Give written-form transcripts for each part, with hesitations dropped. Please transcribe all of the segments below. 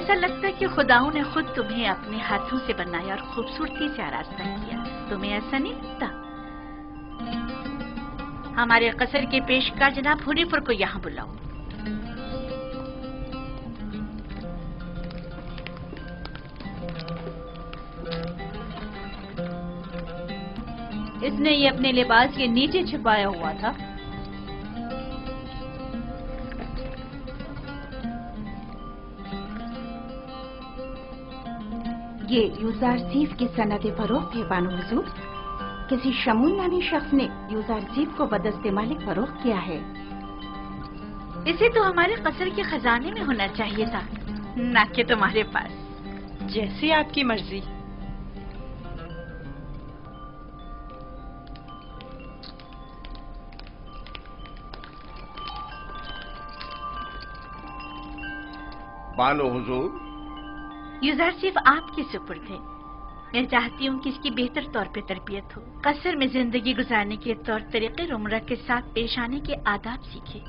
ऐसा लगता है कि खुदाओं ने खुद तुम्हें अपने हाथों से बनाया और खूबसूरती से आरास्ता किया। तुम्हें ऐसा नहीं लगता? हमारे कसर के पेशकार जनाब हुनीफर को यहाँ बुलाओ। इसने ये अपने लिबास के नीचे छुपाया हुआ था। ये यूजारसीफ की सनद फरोख्त है बानो हुजूर। किसी शमून नामी शख्स ने यूजारसीफ को बदइस्तेमाली फरोख्त किया है। इसे तो हमारे कसर के खजाने में होना चाहिए था, ना कि तुम्हारे पास। जैसी आपकी मर्जी। बानो हुजूर, यूजारसीफ आपके सुपुर्द है। मैं चाहती हूँ कि इसकी बेहतर तौर पे तरबियत हो, कसर में जिंदगी गुजारने के तौर तरीके उम्र के साथ पेश आने के आदाब सीखे।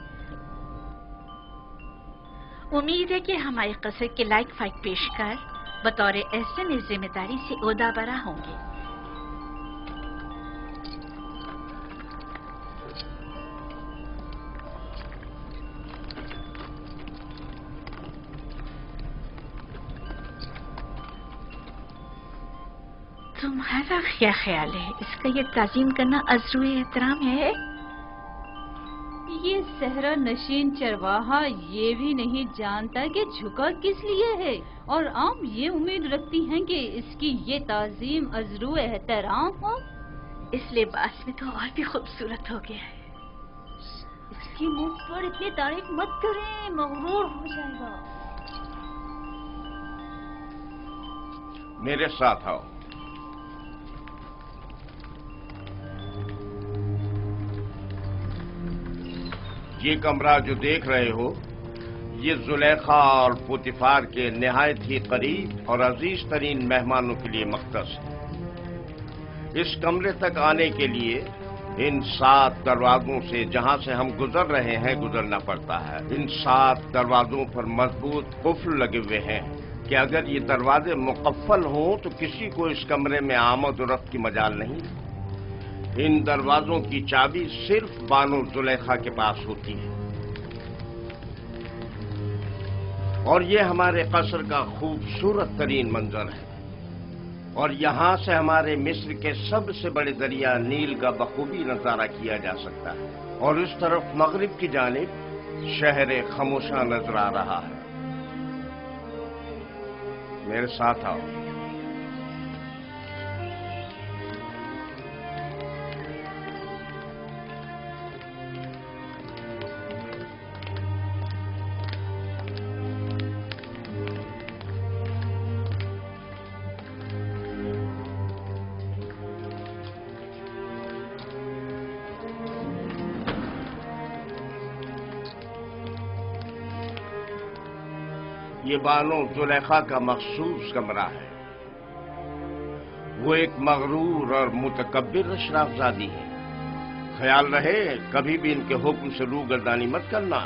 उम्मीद है कि हमारे कसर के लायक फाइक पेशकार बतौर एहसन इस जिम्मेदारी से ओहदा बरा होंगे। तुम्हारा क्या ख्याल है? इसका ये ताज़ीम करना अज़्रुए एहतराम है? ये सहरा नशीन चरवाहा ये भी नहीं जानता कि झुका किस लिए है, और आम ये उम्मीद रखती हैं कि इसकी ये ताज़ीम अज़्रुए एहतराम हो। इस लिबास में तो और भी खूबसूरत हो गया है। इसकी मुंह पर इतनी तारीफ मत करें, मगरूर हो जाएगा। मेरे साथ आओ। ये कमरा जो देख रहे हो, ये जुलेखा और पुतिफार के निहायत ही करीब और अजीज तरीन मेहमानों के लिए मख्तस है। इस कमरे तक आने के लिए इन 7 दरवाजों से, जहां से हम गुजर रहे हैं, गुजरना पड़ता है। इन 7 दरवाजों पर मजबूत कुफ्ल लगे हुए हैं कि अगर ये दरवाजे मुकफ्फल हों तो किसी को इस कमरे में आमद और रफ्त की मजाल नहीं। इन दरवाजों की चाबी सिर्फ बानो जुलेखा के पास होती है। और ये हमारे कसर का खूबसूरत तरीन मंजर है, और यहां से हमारे मिस्र के सबसे बड़े दरिया नील का बखूबी नजारा किया जा सकता है। और इस तरफ मगरिब की जानिब शहर खामोशा नजर आ रहा है। मेरे साथ आओ। ये बानो जुलेखा का मखसूस कमरा है। वो एक मगरूर और मुतकब्बिर अशराफजादी है। ख्याल रहे, कभी भी इनके हुक्म से रूगर्दानी मत करना।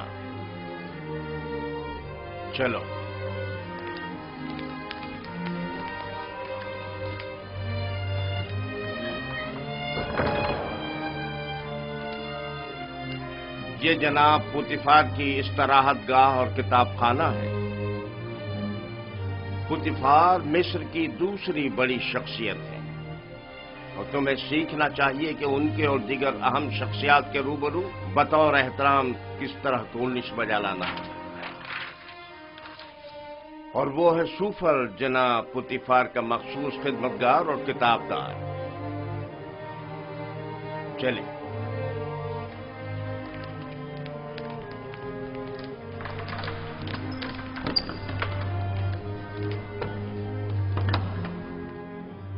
चलो। ये जनाब पुतिफार की इस्तराहत गाह और किताब खाना है। पुतिफार मिस्र की दूसरी बड़ी शख्सियत है, और तुम्हें सीखना चाहिए कि उनके और दीगर अहम शख्सियात के रूबरू बतौर एहतराम किस तरह तोलनिश बजा लाना है। और वो है सूफर जनाब पुतिफार का मखसूस खिदमतगार और किताबदार। चले।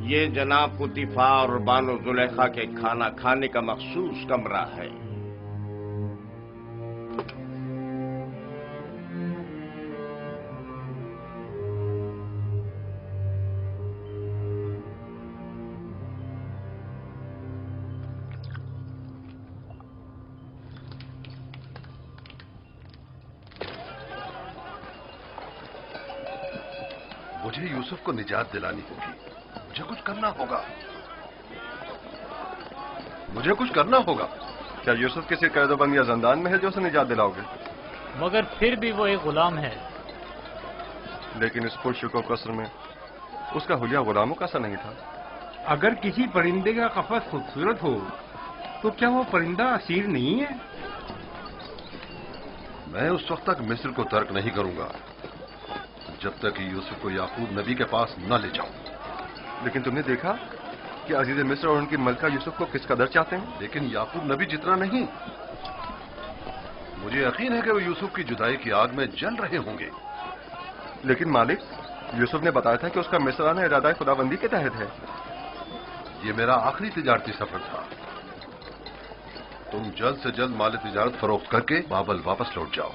ये जनाब पुतिफार और बानो जुलेखा के खाना खाने का मखसूस कमरा है। मुझे यूसुफ को निजात दिलानी होगी। मुझे कुछ करना होगा। मुझे कुछ करना होगा। क्या यूसुफ किसी कैदोबंद या जंदान में है जो उसे निजात दिलाओगे? मगर फिर भी वो एक गुलाम है। लेकिन इस पुरशुको कसर में उसका हुलिया गुलामों का सा नहीं था। अगर किसी परिंदे का कफस खूबसूरत हो तो क्या वो परिंदा असीर नहीं है? मैं उस वक्त तक मिस्र को तर्क नहीं करूंगा जब तक कि यूसुफ को याकूब नबी के पास न ले जाऊं। लेकिन तुमने देखा कि अजीज मिस्र और उनकी मलका यूसुफ को किस कदर चाहते हैं। लेकिन याकूब नबी जितना नहीं। मुझे यकीन है कि वो यूसुफ की जुदाई की आग में जल रहे होंगे। लेकिन मालिक, यूसुफ ने बताया था कि उसका मिस्र आना इरादा खुदाबंदी के तहत है। ये मेरा आखिरी तिजारती सफर था। तुम जल्द से जल्द माल तिजारत फरोख्त करके बाबल वापस लौट जाओ।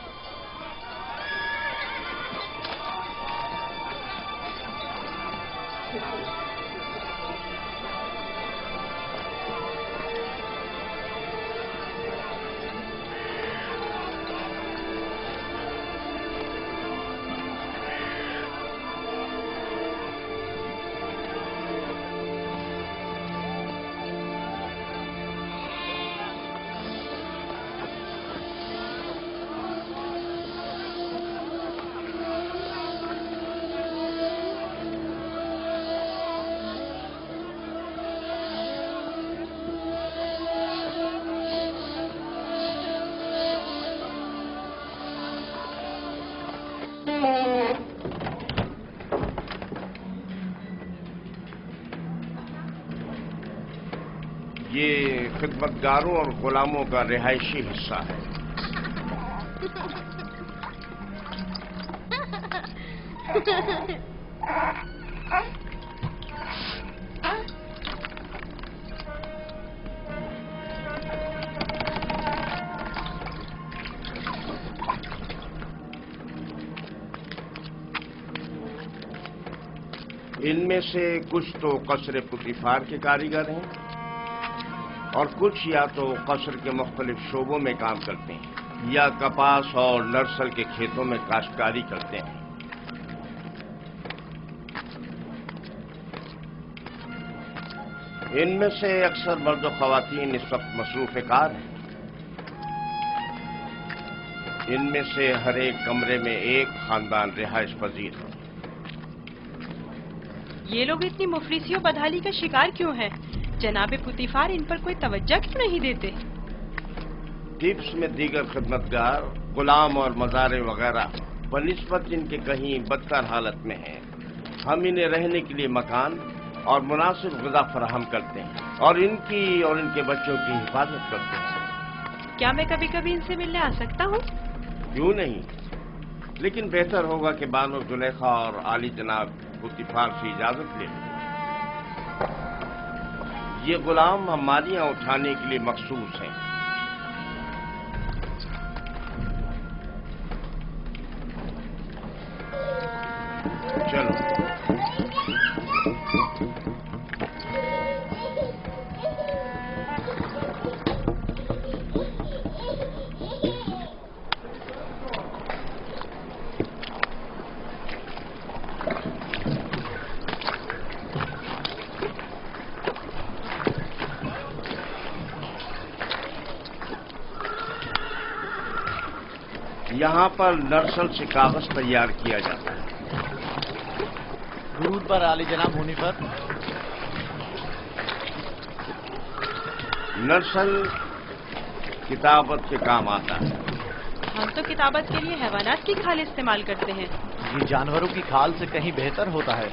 ये खिदमतगारों और गुलामों का रिहायशी हिस्सा है। इनमें से कुछ तो कसर पुतिफार के कारीगर हैं और कुछ या तो कसर के मुख्तलिफ शोबों में काम करते हैं या कपास और नरसल के खेतों में काश्तकारी करते हैं। इनमें से अक्सर मर्द और खवातीन इस वक्त मसरूफ कार हैं। इनमें से हर एक कमरे में एक खानदान रिहाइश पजीर है। ये लोग इतनी मुफलिसी और बदहाली का शिकार क्यों हैं? जनाबे पुतिफार इन पर कोई तवज्जो क्यों नहीं देते? टिप्स में दीगर खिदमतगार, गुलाम और मज़ारे वगैरह बनिस्बत इनके कहीं बदतर हालत में हैं। हम इन्हें रहने के लिए मकान और मुनासिब ग़िज़ा फराहम करते हैं और इनकी और इनके बच्चों की हिफाजत करते हैं। क्या मैं कभी कभी इनसे मिलने आ सकता हूँ? क्यों नहीं, लेकिन बेहतर होगा कि बानो जुलेखा और आली जनाब पुतिफार से इजाजत ले लें। ये गुलाम हमारियां उठाने के लिए मखसूस हैं। चलो। यहाँ पर नरसल से कागज तैयार किया जाता है। दुरूद पर आली जनाब होने पर। नरसल किताबत के काम आता है। हम तो किताबत के लिए हैवानात की खाल इस्तेमाल करते हैं। ये जानवरों की खाल से कहीं बेहतर होता है।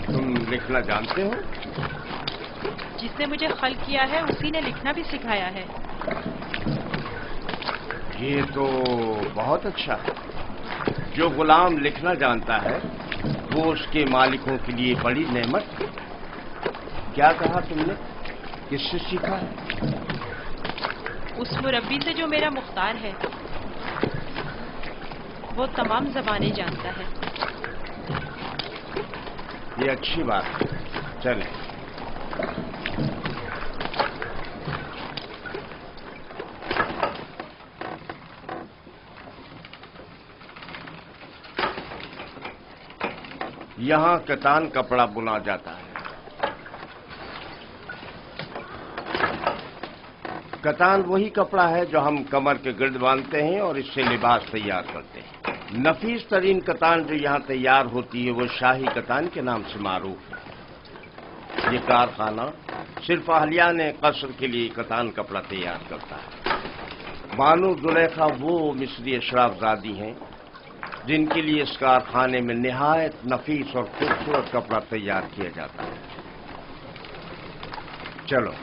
तुम लिखना जानते हो? जिसने मुझे खल किया है उसी ने लिखना भी सिखाया है। ये तो बहुत अच्छा है। जो गुलाम लिखना जानता है वो उसके मालिकों के लिए बड़ी नेमत है। क्या कहा तुमने? किससे सीखा है? उस मुरब्बी से जो मेरा मुख्तार है। वो तमाम ज़बानें जानता है। ये अच्छी बात है। चलें। यहाँ कतान कपड़ा बुना जाता है। कतान वही कपड़ा है जो हम कमर के गिर्द बांधते हैं और इससे लिबास तैयार करते हैं। नफीस तरीन कतान जो यहाँ तैयार होती है वो शाही कतान के नाम से मारूफ है। ये कारखाना सिर्फ अहलियान कसर के लिए कतान कपड़ा तैयार करता है। बानो जुलेखा वो मिस्री अशराफजादी हैं जिनके लिए इस कारखाने में निहायत नफीस और खूबसूरत कपड़ा तैयार किया जाता है। चलो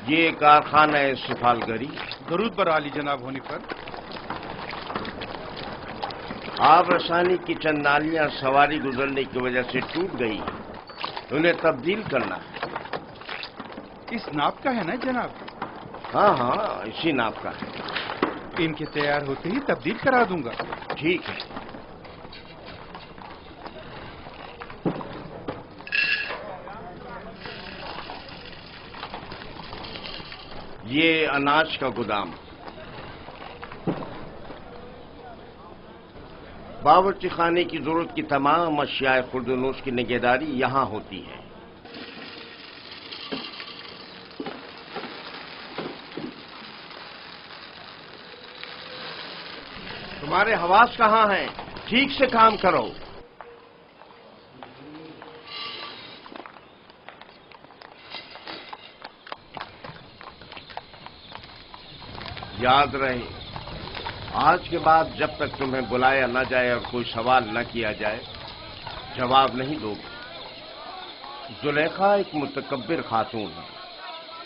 ये कारखाना है सिफालगरी। दरूद पर आली जनाब होने पर। आब रसानी की चंद नालियां सवारी गुजरने की वजह से टूट गई, उन्हें तब्दील करना है। इस नाप का है ना जनाब? हाँ हाँ, इसी नाप का है। इनके तैयार होते ही तब्दील करा दूंगा। ठीक है। ये अनाज का गोदाम। बावर्ची खाने की जरूरत की तमाम अशियाए खुर्दनोश की निगहदारी यहां होती है। तुम्हारे हवास कहां हैं? ठीक से काम करो। याद रहे, आज के बाद जब तक तुम्हें बुलाया न जाए और कोई सवाल न किया जाए, जवाब नहीं दोगे। जुलेखा एक मुतकब्बिर खातून है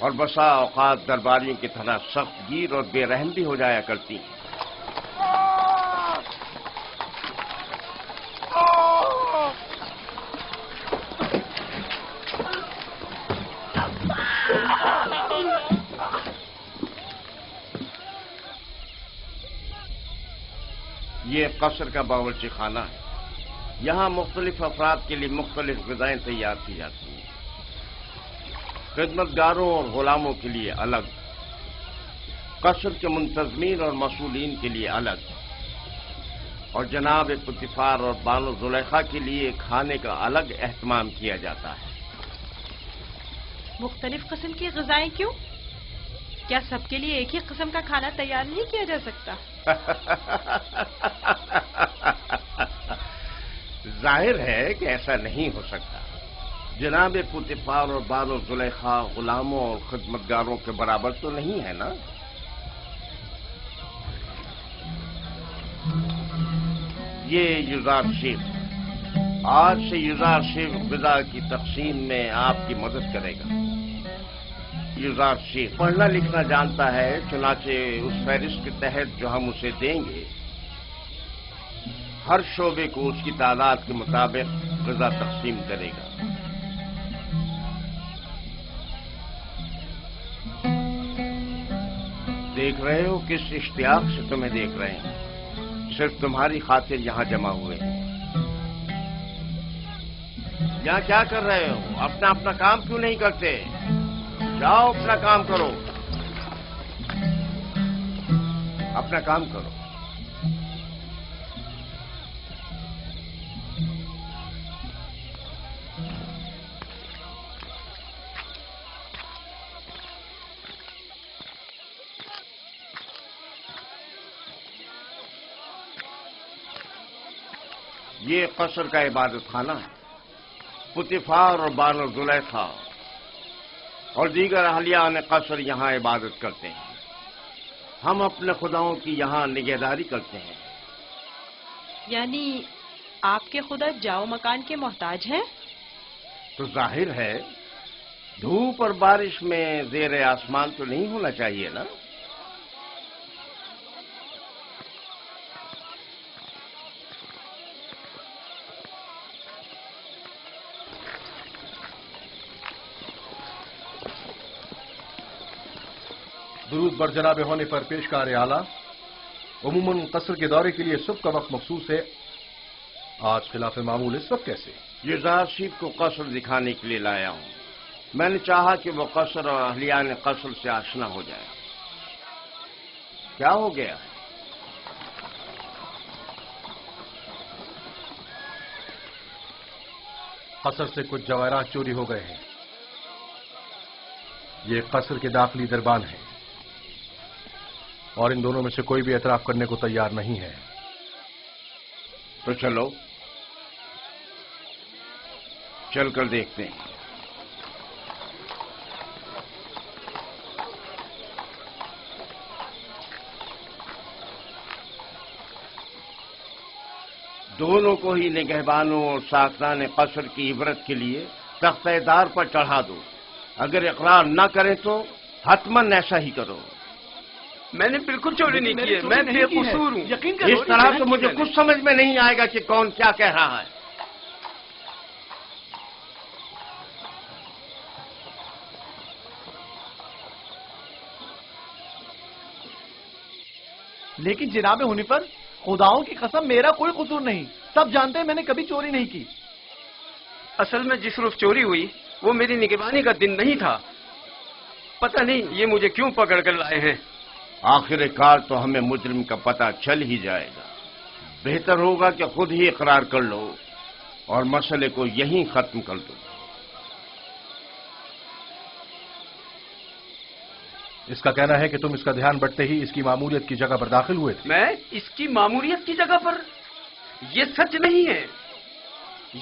और बसा औकात दरबारियों की तरह सख्त गिर और बेरहम भी हो जाया करती है। ये कसर का बावर्ची खाना है। यहाँ मुख्तलिफ अफराद के लिए मुख्तलिफ ग़िज़ाएं तैयार की जाती हैं। खिदमतगारों और गुलामों के लिए अलग, कसर के मुंतज़मीन और मसूलीन के लिए अलग, और जनाब पुतिफार और बानो जुलेखा के लिए खाने का अलग एहतमाम किया जाता है। मुख्तलिफ किस्म की ग़िज़ाएं क्यों? क्या सबके लिए एक ही किस्म का खाना तैयार नहीं किया जा सकता? जाहिर है कि ऐसा नहीं हो सकता। जनाब पुतिफार और बानो जुलेखा गुलामों और खिदमतगारों के बराबर तो नहीं है ना? ये युजार शेफ, आज से युजार शेफ ग़िज़ा की तक़सीम में आपकी मदद करेगा। युजार शेफ पढ़ना लिखना जानता है, चुनाचे उस फहरिस्त के तहत जो हम उसे देंगे, हर शोबे को उसकी तादाद के मुताबिक ग़िज़ा तक़सीम करेगा। देख रहे हो किस इश्तियाक से तुम्हें देख रहे हैं। सिर्फ तुम्हारी खातिर यहां जमा हुए हैं। यहां क्या कर रहे हो? अपना अपना काम क्यों नहीं करते? जाओ अपना काम करो, अपना काम करो। ये कसर का इबादत खाना है। पुतिफार और बानो जुलेखा और दीगर अहलियान कसर यहाँ इबादत करते हैं। हम अपने खुदाओं की यहाँ निगहदारी करते हैं। यानी आपके खुदा जाओ मकान के मोहताज हैं? तो जाहिर है धूप और बारिश में ज़ेर आसमान तो नहीं होना चाहिए ना? दुरूद درود بر جناب ہونے پر پیشکار اعلیٰ، عموماً قصر کے دورے کے لیے صبح کا وقت مخصوص ہے، آج خلاف معمول اس وقت کیسے؟ یہ ظہرشیف کو قصر دکھانے کے لیے لایا ہوں۔ میں نے چاہا کہ وہ قصر اور اہلیان قصر سے آشنا ہو جائے۔ کیا ہو گیا؟ قصر سے کچھ جواہرات چوری ہو گئے ہیں۔ یہ قصر کے داخلی دربان ہیں اور ان دونوں میں سے کوئی بھی اعتراف کرنے کو تیار نہیں ہے۔ تو چلو چل کر دیکھتے ہیں۔ دونوں کو ہی نگہبانوں اور ساکنان قصر کی عبرت کے لیے تختہ دار پر چڑھا دو۔ اگر اقرار نہ کریں تو حتماً ایسا ہی کرو۔ میں نے بالکل چوری نہیں کی ہے، میں بے قصور ہوں۔ اس طرح تو مجھے کچھ سمجھ میں نہیں آئے گا کہ کون کیا کہہ رہا ہے۔ لیکن جناب حنیفر، خداؤں کی قسم میرا کوئی قصور نہیں، سب جانتے ہیں میں نے کبھی چوری نہیں کی۔ اصل میں جس روز چوری ہوئی وہ میری نگہبانی کا دن نہیں تھا، پتہ نہیں یہ مجھے کیوں پکڑ کر لائے ہیں۔ آخر کار تو ہمیں مجرم کا پتہ چل ہی جائے گا۔ بہتر ہوگا کہ خود ہی اقرار کر لو اور مسئلے کو یہیں ختم کر دو۔ اس کا کہنا ہے کہ تم اس کا دھیان بٹتے ہی اس کی ماموریت کی جگہ پر داخل ہوئے تھے۔ میں اس کی ماموریت کی جگہ پر؟ یہ سچ نہیں ہے،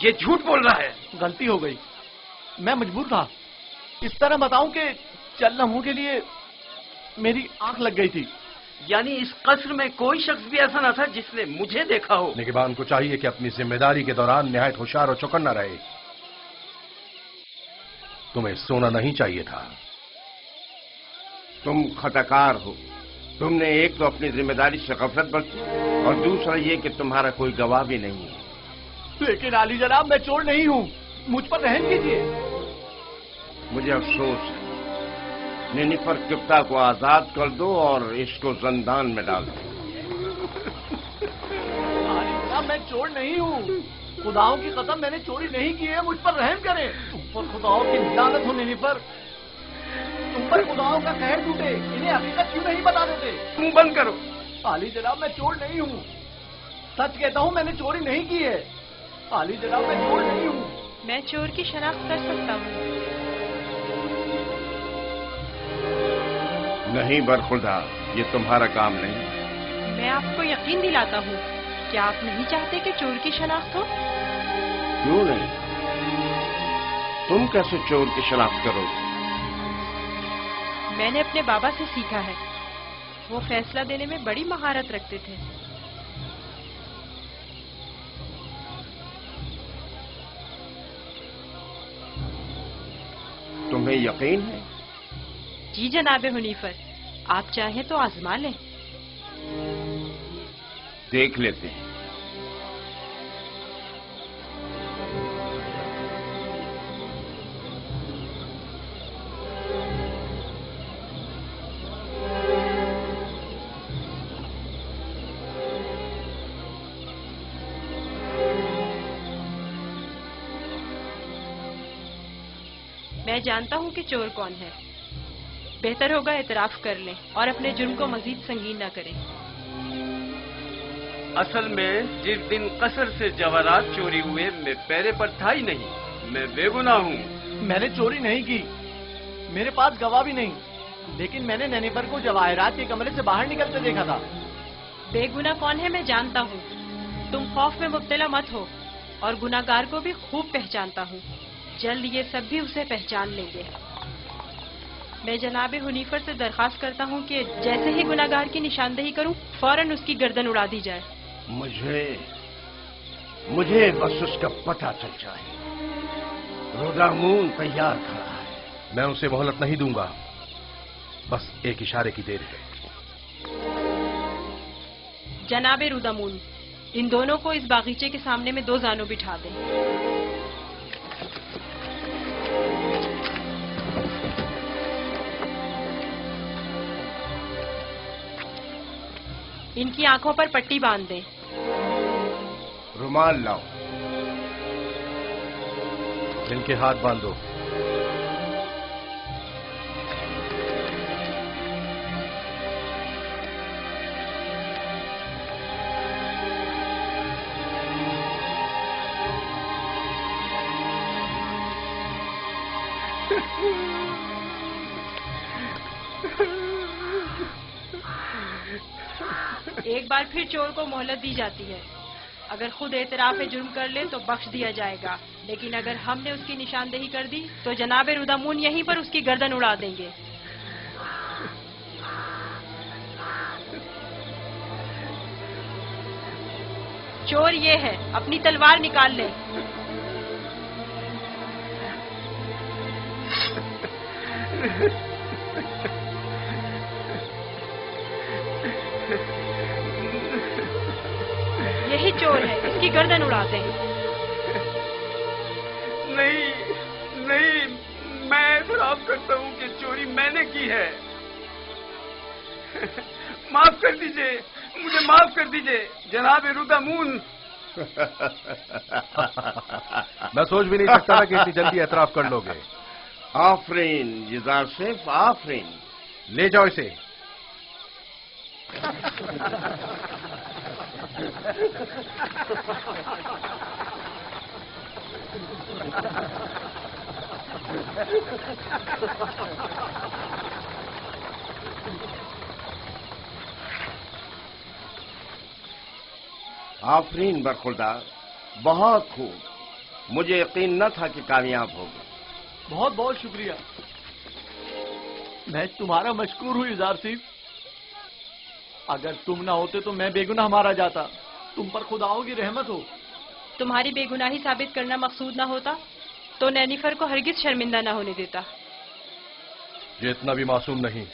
یہ جھوٹ بول رہا ہے۔ غلطی ہو گئی، میں مجبور تھا۔ اس طرح بتاؤں کہ چند لمحوں کے لیے میری آنکھ لگ گئی تھی۔ یعنی اس قصر میں کوئی شخص بھی ایسا نہ تھا جس نے مجھے دیکھا ہو؟ نگہبان کو چاہیے کہ اپنی ذمہ داری کے دوران نہایت ہوشیار اور چوکنا رہے۔ تمہیں سونا نہیں چاہیے تھا۔ تم خطاکار ہو۔ تم نے ایک تو اپنی ذمہ داری سے غفلت برتی اور دوسرا یہ کہ تمہارا کوئی گواہ بھی نہیں ہے۔ لیکن عالی جناب میں چور نہیں ہوں، مجھ پر رحم کیجیے۔ مجھے افسوس ہے۔ نینیفر کپتا کو آزاد کر دو اور اس کو زندان میں ڈال دو۔ عالی جناب میں چور نہیں ہوں، خداؤں کی قسم میں نے چوری نہیں کی ہے، مجھ پر رحم کریں۔ تم پر خداؤں کی لعنت ہو نینیفر، تم پر خداؤں کا قہر ٹوٹے، انہیں حقیقت کیوں نہیں بتا دیتے؟ منہ بند کرو۔ عالی جناب میں چور نہیں ہوں، سچ کہتا ہوں میں نے چوری نہیں کی ہے۔ عالی جناب میں چور نہیں ہوں۔ میں چور کی شناخت کر سکتا ہوں۔ نہیں برخدا، یہ تمہارا کام نہیں۔ میں آپ کو یقین دلاتا ہوں، کیا آپ نہیں چاہتے کہ چور کی شناخت ہو؟ کیوں نہیں؟ تم کیسے چور کی شناخت کرو گے؟ میں نے اپنے بابا سے سیکھا ہے، وہ فیصلہ دینے میں بڑی مہارت رکھتے تھے۔ تمہیں یقین ہے؟ جی جناب حنیفر، آپ چاہیں تو آزما لیں۔ دیکھ لیتے ہیں۔ میں جانتا ہوں کہ چور کون ہے۔ بہتر ہوگا اعتراف کر لیں اور اپنے جرم کو مزید سنگین نہ کریں۔ اصل میں جس دن قصر سے جواہرات چوری ہوئے میں پیرے پر تھا ہی نہیں، میں بے گناہ ہوں۔ میں نے چوری نہیں کی، میرے پاس گواہ بھی نہیں، لیکن میں نے نینیفر کو جواہرات کے کمرے سے باہر نکلتے دیکھا تھا۔ بے گناہ کون ہے میں جانتا ہوں، تم خوف میں مبتلا مت ہو، اور گناہگار کو بھی خوب پہچانتا ہوں، جلد یہ سب بھی اسے پہچان لیں گے۔ میں جناب حنیفر سے درخواست کرتا ہوں کہ جیسے ہی گناہگار کی نشاندہی کروں فوراً اس کی گردن اڑا دی جائے۔ مجھے بس اس کا پتہ چل جائے۔ رودامون تیار کھڑا ہے۔ میں اسے مہلت نہیں دوں گا، بس ایک اشارے کی دیر ہے۔ جناب رودامون، ان دونوں کو اس باغیچے کے سامنے میں 2 زانوں بٹھا دیں۔ इनकी आंखों पर पट्टी बांध दें। रुमाल लाओ। इनके हाथ बांधो। एक बार फिर चोर को मोहलत दी जाती है। अगर खुद एतराफ जुर्म कर ले तो बख्श दिया जाएगा, लेकिन अगर हमने उसकी निशानदेही कर दी तो जनाब रुदामून यहीं पर उसकी गर्दन उड़ा देंगे। चोर ये है, अपनी तलवार निकाल ले। यही चोर है, इसकी गर्दन उड़ाते हैं। नहीं नहीं, मैं एतराफ करता हूँ कि चोरी मैंने की है। माफ कर दीजिए, मुझे माफ कर दीजिए जनाब रुदामून। मैं सोच भी नहीं सकता था कि इतनी जल्दी एतराफ कर लोगे। आफरीन युज़ार सेफ, आफरीन। ले जाओ इसे। आफरीन बरखुरदार, बहुत खूब। मुझे यकीन न था कि कामयाब होगे। बहुत बहुत शुक्रिया। मैं तुम्हारा मशकूर हूँ युज़ार सेफ। अगर तुम ना होते तो मैं बेगुनाह मारा जाता। तुम पर खुदाओं की रहमत हो। तुम्हारी बेगुनाही साबित करना मकसूद ना होता तो नैनिफर को हरगिज शर्मिंदा ना होने देता। ये इतना भी मासूम नहीं।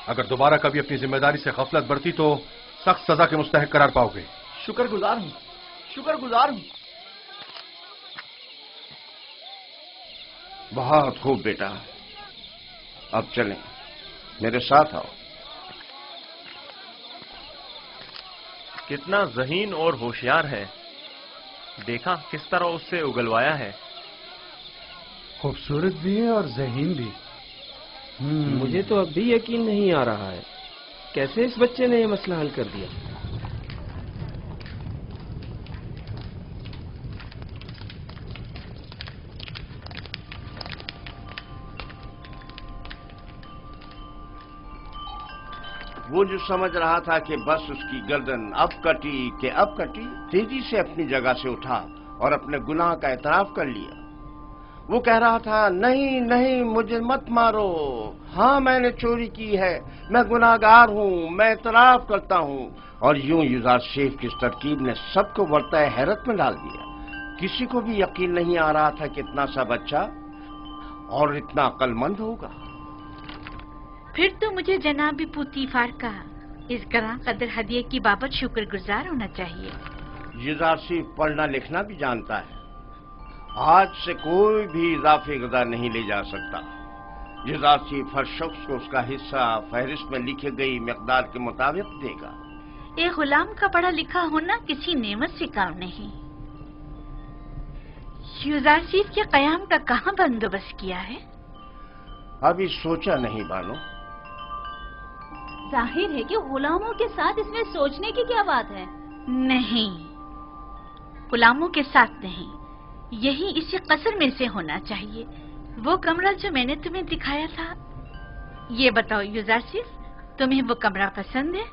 अगर दोबारा कभी अपनी जिम्मेदारी से गफलत बरती तो सख्त सजा के मुस्तहिक करार पाओगे। शुक्रगुजार हूँ, शुक्रगुजार हूँ। बहुत खूब बेटा, अब चलें, मेरे साथ आओ। कितना ज़हीन और होशियार है। देखा किस तरह उससे उगलवाया है। खूबसूरत भी है और ज़हीन भी। मुझे तो अब भी यकीन नहीं आ रहा है कैसे इस बच्चे ने ये मसला हल कर दिया। वो जो समझ रहा था कि बस उसकी गर्दन अब कटी कि अब कटी, तेजी से अपनी जगह से उठा और अपने गुनाह का एतराफ कर लिया। वो कह रहा था, नहीं नहीं मुझे मत मारो, हाँ मैंने चोरी की है, मैं गुनाहगार हूँ, मैं एतराफ करता हूँ। और यूं युज़ार शेख की इस तरकीब ने सबको वर्ताए हैरत में डाल दिया। किसी को भी यकीन नहीं आ रहा था कि इतना सा बच्चा और इतना अक्लमंद होगा। फिर तो मुझे जनाब पुतीफार का इस गरां कदर हदिये की बाबत शुक्रगुजार होना चाहिए। युज़ार शेख पढ़ना लिखना भी जानता है। आज से कोई भी इजाफी गदा नहीं ले जा सकता। युज़ार शेख हर शख्स को उसका हिस्सा फहरिस्त में लिखी गई मिकदार के मुताबिक देगा। एक गुलाम का पढ़ा लिखा होना किसी नेमत से काम नहीं। युज़ार शेख के कयाम का कहाँ बंदोबस्त किया है? अभी सोचा नहीं बानो। जाहिर है कि गुलामों के साथ इसमें सोचने की क्या बात है। नहीं, गुलामों के साथ नहीं, यही इसी कसर में से होना चाहिए। वो कमरा जो मैंने तुम्हें दिखाया था। ये बताओ युज़ार शेख, तुम्हें वो कमरा पसंद है?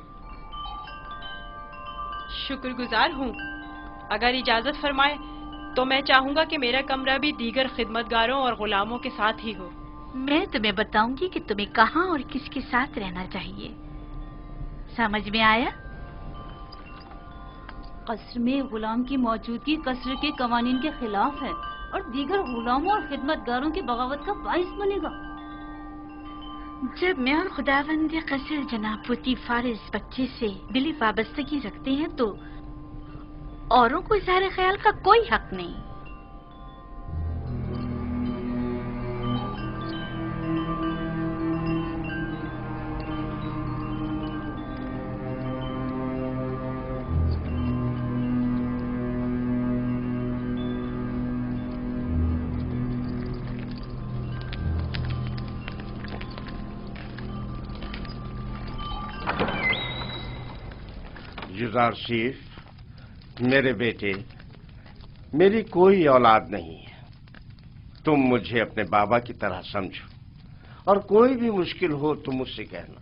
शुक्रगुजार हूँ। अगर इजाजत फरमाए तो मैं चाहूंगा कि मेरा कमरा भी दीगर खिदमतगारों और गुलामों के साथ ही हो। मैं तुम्हें बताऊंगी कि तुम्हें कहाँ और किसके साथ रहना चाहिए। समझ में आया? कसर में गुलाम की मौजूदगी कसर के कवानीन के खिलाफ है और दीगर गुलामों और खिदमतगारों की बगावत का बाइस बनेगा। जब मैं और खुदावंद कसर जनाब पुतीफार इस बच्चे से दिली वाबस्तगी रखते हैं तो औरों को इज़हार ख्याल का कोई हक नहीं। युजारशीफ, मेरे बेटे, मेरी कोई औलाद नहीं है। तुम मुझे अपने बाबा की तरह समझो और कोई भी मुश्किल हो तो मुझसे कहना।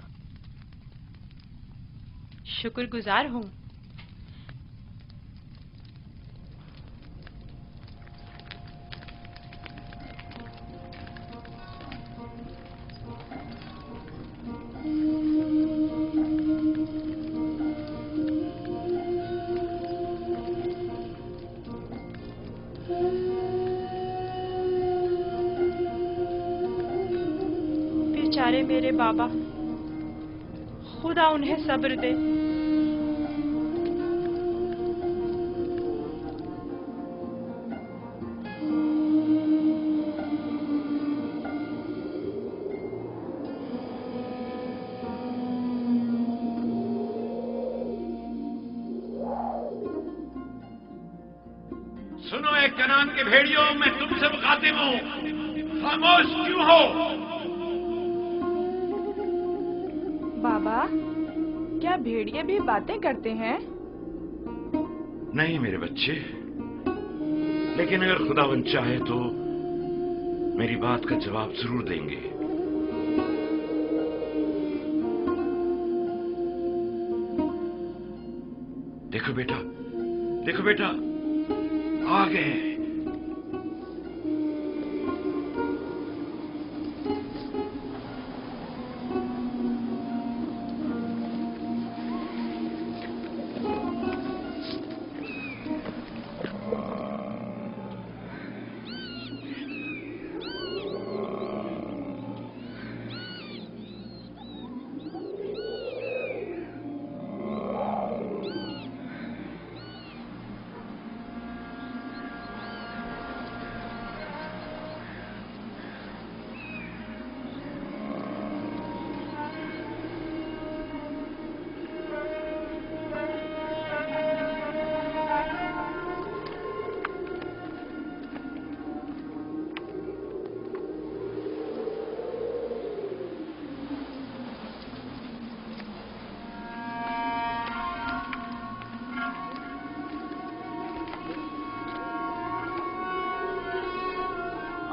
शुक्रगुजार हूँ। बेचारे मेरे बाबा, खुदा उन्हें सब्र दे। सुनो एक कनान के भेड़ियों, मैं तुमसे मुखातिब हूं, खामोश क्यों हो? बाबा, क्या भेड़िए भी बातें करते हैं? नहीं मेरे बच्चे, लेकिन अगर खुदावंद चाहे तो मेरी बात का जवाब जरूर देंगे। देखो बेटा, देखो बेटा, आ गए।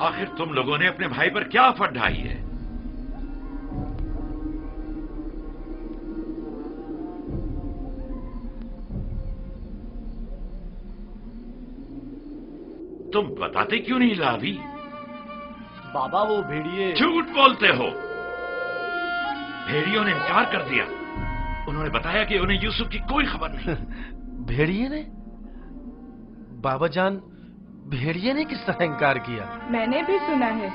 आखिर तुम लोगों ने अपने भाई पर क्या आफत ढाई है? तुम बताते क्यों नहीं लावी? बाबा वो भेड़िए। झूठ बोलते हो। भेड़ियों ने इनकार कर दिया। उन्होंने बताया कि उन्हें यूसुफ की कोई खबर नहीं। भेड़िए ने? बाबा जान, भेड़िए ने किस तरह इनकार किया? मैंने भी सुना है।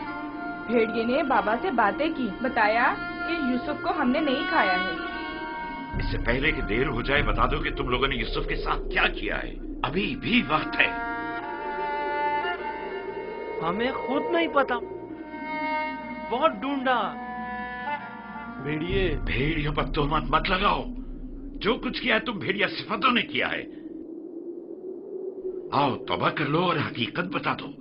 भेड़िए ने बाबा से बातें की, बताया कि यूसुफ को हमने नहीं खाया है। इससे पहले कि देर हो जाए बता दो कि तुम लोगों ने यूसुफ के साथ क्या किया है। अभी भी वक्त है। हमें खुद नहीं पता, बहुत ढूंढा। भेड़िए। भेड़ियों पर तोहमत मत लगाओ। जो कुछ किया है तुम भेड़िया सिफतों ने किया है। आओ तौबा कर लो और हकीकत बता दो।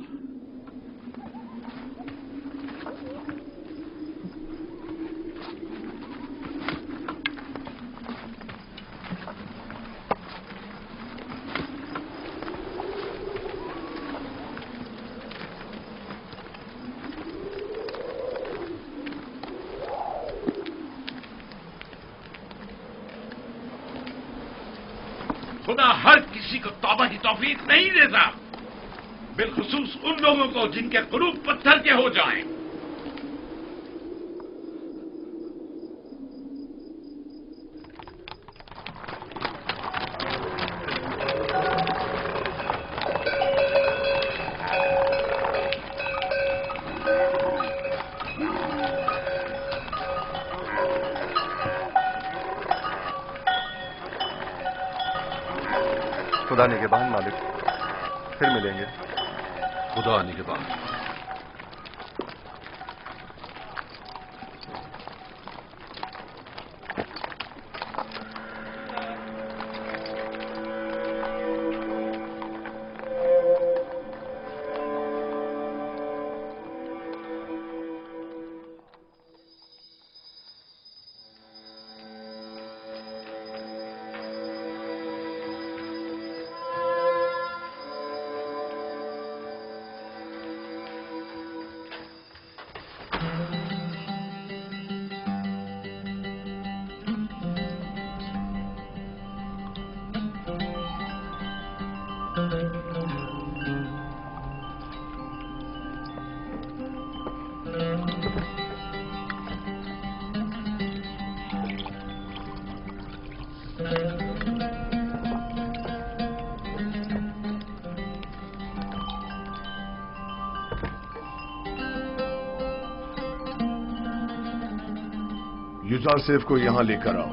खुदा हर किसी को तौबा की तौफीक नहीं देता, बिलखुसूस उन लोगों को जिनके कुलूब पत्थर के हो जाएं। खुदा निगहबान मालिक, फिर मिलेंगे। खुदा निगहबान। युजार सेफ को यहां लेकर आओ।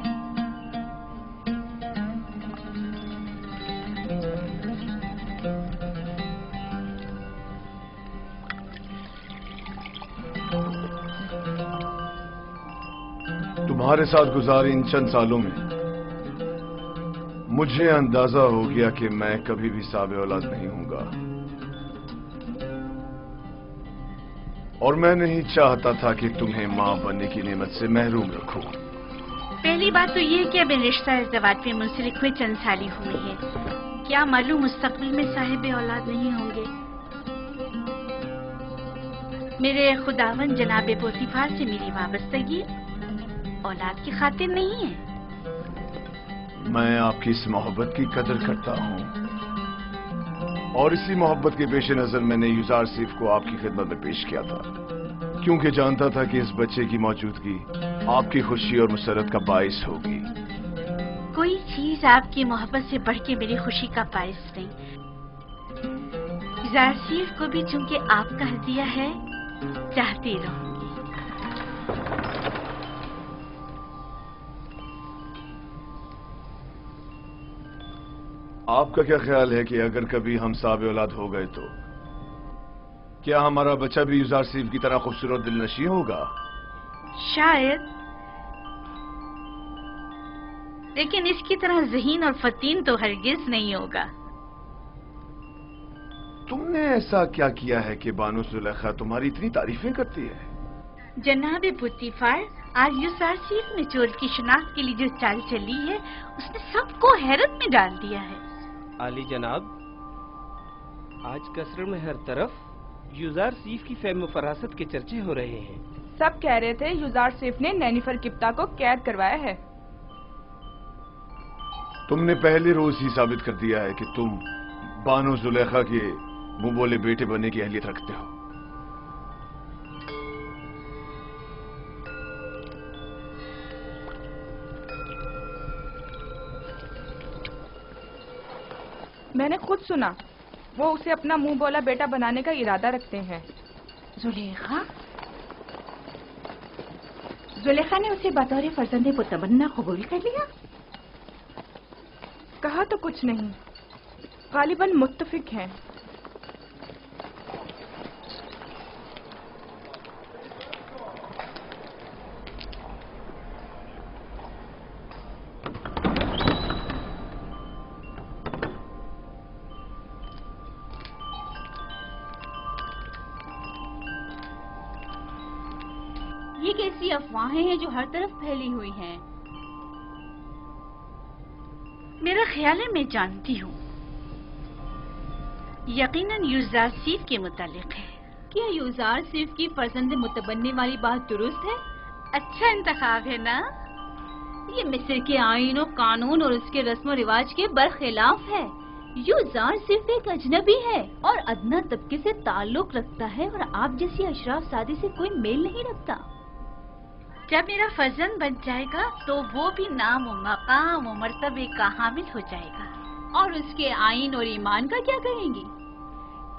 तुम्हारे साथ गुजारे इन चंद सालों में मुझे अंदाजा हो गया कि मैं कभी भी साबे औलाद नहीं हूंगा, और मैं नहीं चाहता था कि तुम्हें मां बनने की नेमत से महरूम रखूं। पहली बात तो ये कि अब रिश्ता इज़्ज़वाज पे मुंसलिक हुए चंद साल ही हुई है। क्या मालूम मुस्तकबिल में साहिब औलाद नहीं होंगे। मेरे खुदावन जनाबे पोतीफार से मेरी वाबस्तगी औलाद की खातिर नहीं है। मैं आपकी इस मोहब्बत की कदर करता हूं, और इसी मोहब्बत के पेश नजर मैंने युजार सेफ को आपकी खिदमत में पेश किया था, क्योंकि जानता था कि इस बच्चे की मौजूदगी आपकी खुशी और मुसरत का बाइस होगी। कोई चीज आपकी मोहब्बत से बढ़ के मेरी खुशी का बाइस नहीं। युजार सेफ को भी चूंकि आपका हदिया है, चाहती रहूंगी। आपका क्या ख्याल है कि अगर कभी हम साबे औलाद हो गए तो क्या हमारा बच्चा भी युजार सेफ की तरह खूबसूरत दिलनशी होगा? शायद, लेकिन इसकी तरह ज़हीन और फतीन तो हरगिज नहीं होगा। तुमने ऐसा क्या किया है कि बानो जुलेखा तुम्हारी इतनी तारीफें करती है? जनाब पुतीफार, आज युजार सेफ ने चोर की शिनाख्त के लिए जो चाल चली है, उसने सबको हैरत में डाल दिया है। आली जनाब, आज कसर में हर तरफ युजार सेफ की फेम फरासत के चर्चे हो रहे हैं। सब कह रहे थे युजार सेफ ने नैनीफर किप्ता को कैद करवाया है। तुमने पहले रोज ही साबित कर दिया है कि तुम बानो जुलेखा के मुंह बोले बेटे बनने की अहलियत रखते हो। मैंने खुद सुना वो उसे अपना मुंह बोला बेटा बनाने का इरादा रखते हैं। जुलेखा ने उसे बतौर फर्जंदे मुतमन्ना कबूल कर लिया? कहा तो कुछ नहीं, गालिबन मुत्तफिक हैं। ये कैसी अफवाहें हैं जो हर तरफ फैली हुई हैं? मेरा ख्याल है मैं जानती हूँ, यकीनन युजार सेफ के मुतालिक है। क्या युजार सेफ की फर्जंद मुतबन्ने वाली बात दुरुस्त है? अच्छा इंतखाब है ना? ये मिस्र के आईन और कानून और उसके रस्म रिवाज के बरखिलाफ है। युजार सेफ एक अजनबी है और अदना तबके से ताल्लुक रखता है, और आप जैसी अशराफ सादी से कोई मेल नहीं रखता। जब मेरा फर्जंद बन जाएगा तो वो भी नाम व मकाम व मर्तबे का हामिल हो जाएगा। और उसके आईन और ईमान का क्या कहेंगी?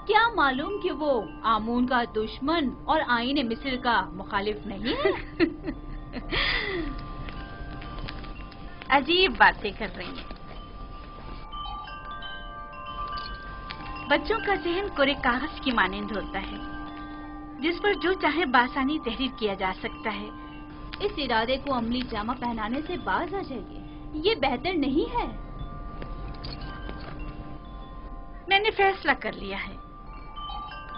क्या मालूम कि वो आमून का दुश्मन और आईन मिस्र का मुखालिफ नहीं है? अजीब बातें कर रही हैं। बच्चों का जहन कोरे कागज की मानिंद होता है, जिस पर जो चाहे बासानी तहरीर किया जा सकता है। इस इरादे को अमली जामा पहनाने से बाज आ जाइए, ये बेहतर नहीं है। मैंने फैसला कर लिया है।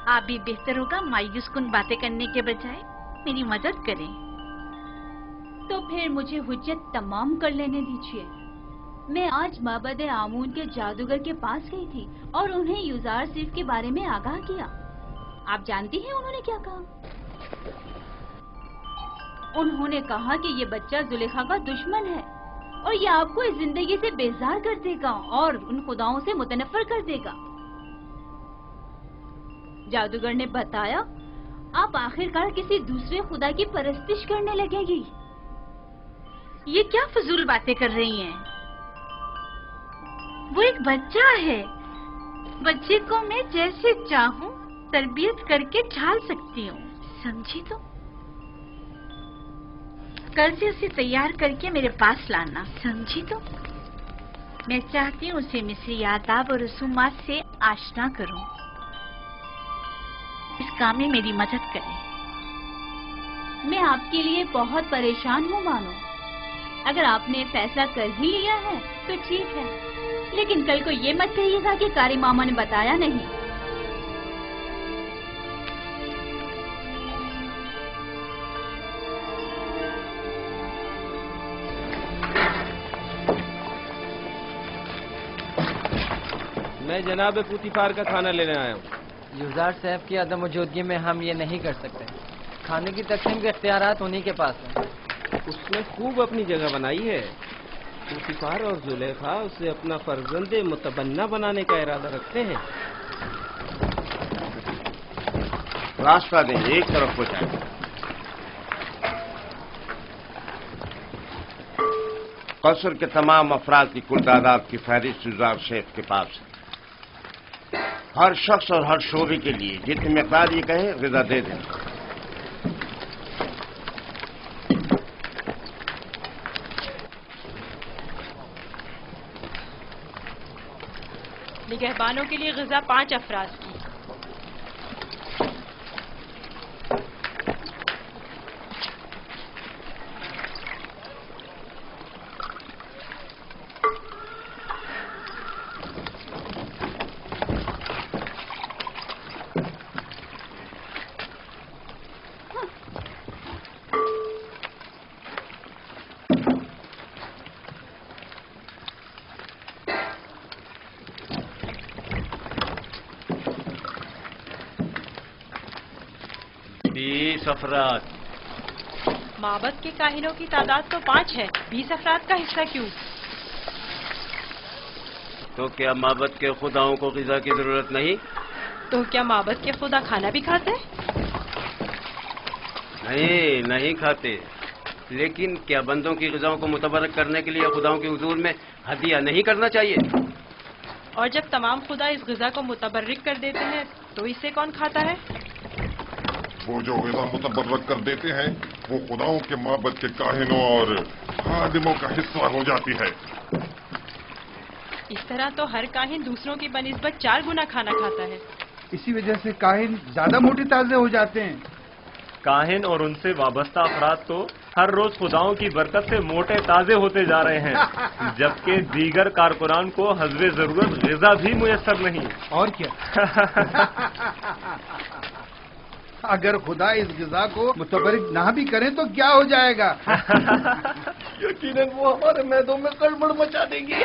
आप भी बेहतर होगा मायूस कुन बातें करने के बजाय मेरी मदद करें। तो फिर मुझे हुज्जत तमाम कर लेने दीजिए। मैं आज माबद आमून के जादूगर के पास गई थी और उन्हें युजार सेफ के बारे में आगाह किया। आप जानती हैं उन्होंने क्या कहा? उन्होंने कहा कि ये बच्चा जुलेखा का दुश्मन है और ये आपको इस जिंदगी से बेजार कर देगा और उन खुदाओं से मुतनफर कर देगा। जादूगर ने बताया, आप आखिरकार किसी दूसरे खुदा की परस्तिश करने लगेगी। ये क्या फजूल बातें कर रही हैं? वो एक बच्चा है। बच्चे को मैं जैसे चाहूं तरबियत करके ढाल सकती हूँ, समझी तो? कल से उसे तैयार करके मेरे पास लाना, समझी तो? मैं चाहती हूँ उसे मिस्री आदाब और रसूमात से आशना करूँ। इस काम में मेरी मदद करें। मैं आपके लिए बहुत परेशान हूँ मानो। अगर आपने फैसला कर ही लिया है तो ठीक है, लेकिन कल को ये मत कहिएगा कि कारी मामा ने बताया नहीं। मैं जनाब पुतिफार का खाना लेने आया हूँ। युजार साहब की अदम मौजूदगी में हम ये नहीं कर सकते। खाने की तकसीम के इख्तियारात उन्हीं के पास हैं। उसने खूब अपनी जगह बनाई है। पुतिफार और जुलेखा उसे अपना फर्जंदे मुतबन्ना बनाने का इरादा रखते हैं। रास्ता दें, एक तरफ को जाए। कसर के तमाम अफराद की कुल तादाद की फहरिस्त युजार शेफ के पास है। हर शख्स और हर शोबे के लिए जितनी मिकदार ये कहे ग़िज़ा दे दें। निगहबानों के लिए ग़िज़ा 5 अफराद की। अफराद। माबद के काहिनों की तादाद तो 5 है, 20 अफराद का हिस्सा क्यों? तो क्या माबद के खुदाओं को ग़िज़ा की जरूरत नहीं? तो क्या माबद के खुदा खाना भी खाते? नहीं, नहीं खाते। लेकिन क्या बंदों की ग़िज़ाओं को मुतबरक करने के लिए खुदाओं के हुजूर में हदिया नहीं करना चाहिए? और जब तमाम खुदा इस ग़िज़ा को मुतबर्रिक कर देते हैं तो इसे कौन खाता है? वो जो ग़िज़ा मुतबर्रक कर देते हैं वो खुदाओं के माबद के काहिनों और खादिमों का हिस्सा हो जाती है। इस तरह तो हर काहिन दूसरों की बनिस्बत 4 गुना खाना खाता है। इसी वजह से काहिन ज्यादा मोटे ताजे हो जाते हैं। काहिन और उनसे वाबस्ता अफराद तो हर रोज खुदाओं की बरकत से मोटे ताजे होते जा रहे हैं, जबकि दीगर कारकुनान को हस्बे जरूरत ग़िज़ा भी मुयस्सर नहीं। और क्या? अगर खुदा इस ग़िज़ा को मुतबर्रिक ना भी करें तो क्या हो जाएगा? यकीनन वो हमारे मैदों में गड़बड़ मचा देंगी।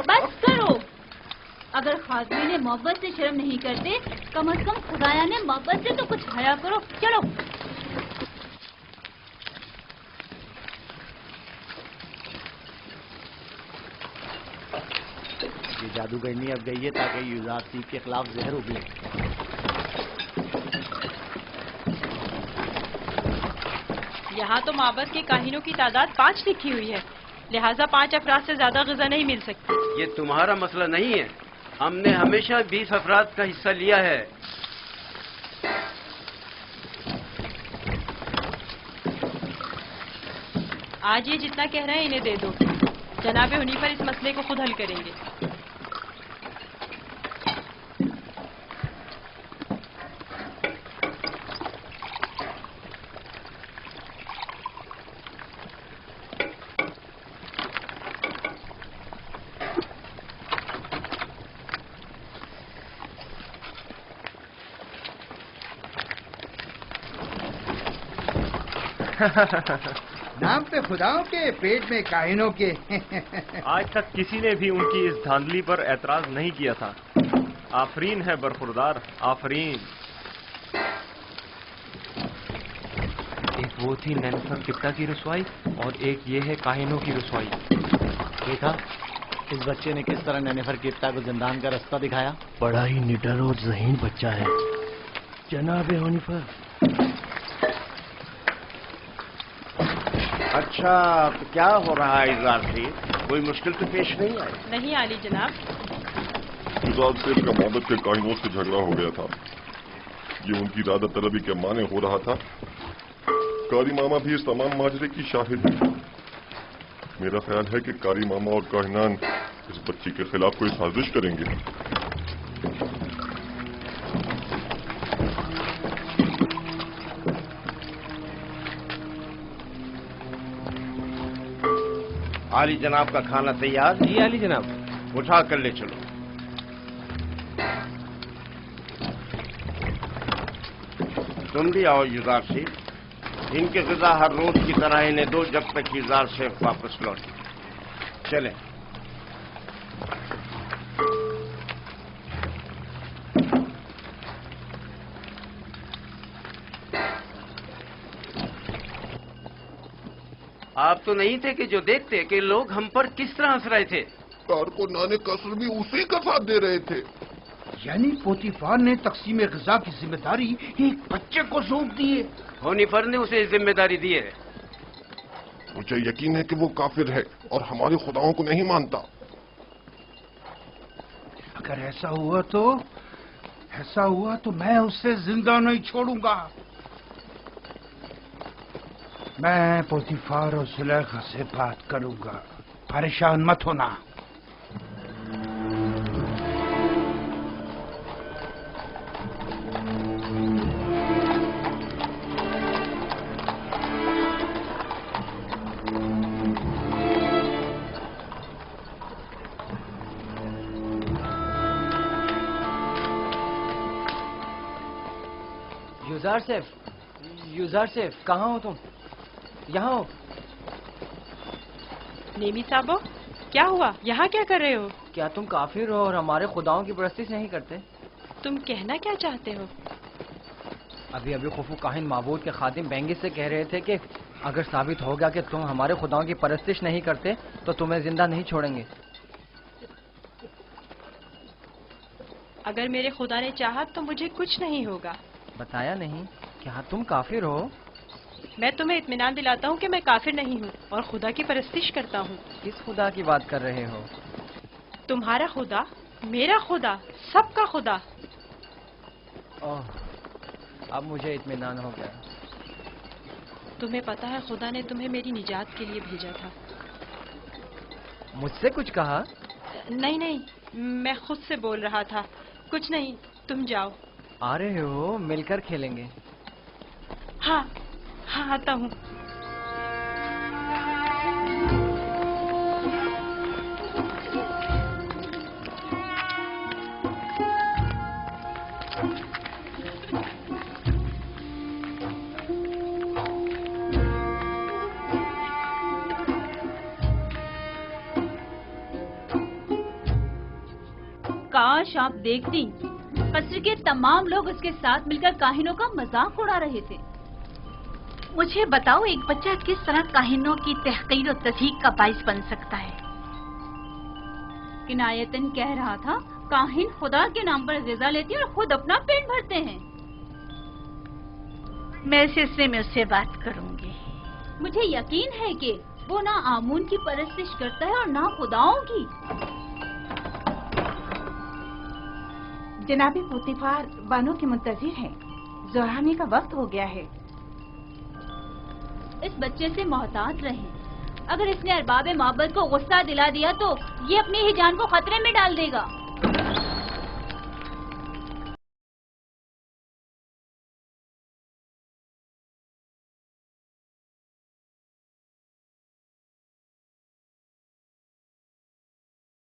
बस करो। अगर खादमी ने मोहब्बत से शर्म नहीं करते, कम से कम खुदाया ने मोहब्बत से तो कुछ हया करो। चलो। ये जादूगरनी अब गई है ताकि युजार सीफ के खिलाफ जहर उगले। यहाँ तो माबद के काहिनों की तादाद 5 लिखी हुई है, लिहाजा 5 अफराद से ज्यादा ग़िज़ा नहीं मिल सकती। ये तुम्हारा मसला नहीं है। हमने हमेशा 20 अफराद का हिस्सा लिया है। आज ये जितना कह रहे हैं इन्हें दे दो। जनाबे हुनीफर इस मसले को खुद हल करेंगे। नाम पे खुदाओं के, पेट में काहिनों के। आज तक किसी ने भी उनकी इस धांधली पर एतराज नहीं किया था। आफरीन है बरखुरदार, आफरीन। एक वो थी नेनफर किप्टा की रसवाई और एक ये है काहिनों की रसवाई। देखा इस बच्चे ने किस तरह नेनेफर किप्टा को जिंदान का रास्ता दिखाया। बड़ा ही निडर और ज़हीन बच्चा है जनाब हुनीफर। अच्छा, तो क्या हो रहा है इज़ार सीफ? कोई मुश्किल तो पेश नहीं आई? नहीं आली जनाब। इज़ार सीफ का माबद के काहिनों से झगड़ा हो गया था। ये उनकी इरादा तलबी के माने हो रहा था। कारी मामा भी इस तमाम माजरे की शाहिद है। मेरा ख्याल है कि कारी मामा और काहिनान इस बच्ची के खिलाफ कोई साजिश करेंगे। आली जनाब का खाना तैयार? जी आली जनाब। उठा कर ले चलो। तुम भी आओ युजार सीफ। इनकी ग़िज़ा हर रोज की तरह इन्हें दो जब तक युजार सीफ वापस लौटे। चले। आप तो नहीं थे कि जो देखते कि लोग हम पर किस तरह हंस रहे थे। कारकुनाने कसर भी उसी का साथ दे रहे थे। यानी पोतीफार ने तकसीम ग़िज़ा की जिम्मेदारी एक बच्चे को सौंप दी है। होनीफर ने उसे जिम्मेदारी दी है। मुझे यकीन है कि वो काफिर है और हमारे खुदाओं को नहीं मानता। अगर ऐसा हुआ तो मैं उसे जिंदा नहीं छोड़ूंगा। मैं पोतीफार और जुलेखा से बात करूंगा, परेशान मत होना। युजार सेफ, कहाँ हो तुम? यहाँ हो। नेमी साहबो, क्या हुआ? यहाँ क्या कर रहे हो? क्या तुम काफिर हो और हमारे खुदाओं की परस्तिश नहीं करते? तुम कहना क्या चाहते हो? अभी खुफू काहिन माबूद के खादिम बेंगिस से कह रहे थे कि अगर साबित हो गया कि तुम हमारे खुदाओं की परस्तिश नहीं करते तो तुम्हें जिंदा नहीं छोड़ेंगे। अगर मेरे खुदा ने चाहा तो मुझे कुछ नहीं होगा। बताया नहीं? क्या तुम काफिर हो? मैं तुम्हें इत्मीनान दिलाता हूँ कि मैं काफिर नहीं हूँ और खुदा की परस्तिश करता हूँ। किस खुदा की बात कर रहे हो? तुम्हारा खुदा, मेरा खुदा, सबका खुदा। ओह, अब मुझे इत्मीनान हो गया। तुम्हें पता है खुदा ने तुम्हें मेरी निजात के लिए भेजा था। मुझसे कुछ कहा? नहीं, मैं खुद से बोल रहा था। कुछ नहीं, तुम जाओ। आ रहे हो? मिलकर खेलेंगे। हाँ, आता हूँ। काश आप देखती, कस्र के तमाम लोग उसके साथ मिलकर काहिनों का मजाक उड़ा रहे थे। मुझे बताओ, एक बच्चा किस तरह काहिनों की तहकीर और तज़हीक का बाइस बन सकता है? किनायतन कह रहा था, काहिन खुदा के नाम पर ग़िज़ा लेते और खुद अपना पेट भरते हैं। मैं इस सिलसिले में उससे बात करूंगी। मुझे यकीन है कि वो ना आमून की परस्तिश करता है और ना खुदाओं की। जनाबे पोतीफार बानो के मुंतजिर हैं। ज़ोहराने का वक्त हो गया है। इस बच्चे से मोहतात रहें। अगर इसने अरबाब माबद को गुस्सा दिला दिया तो ये अपनी ही जान को खतरे में डाल देगा।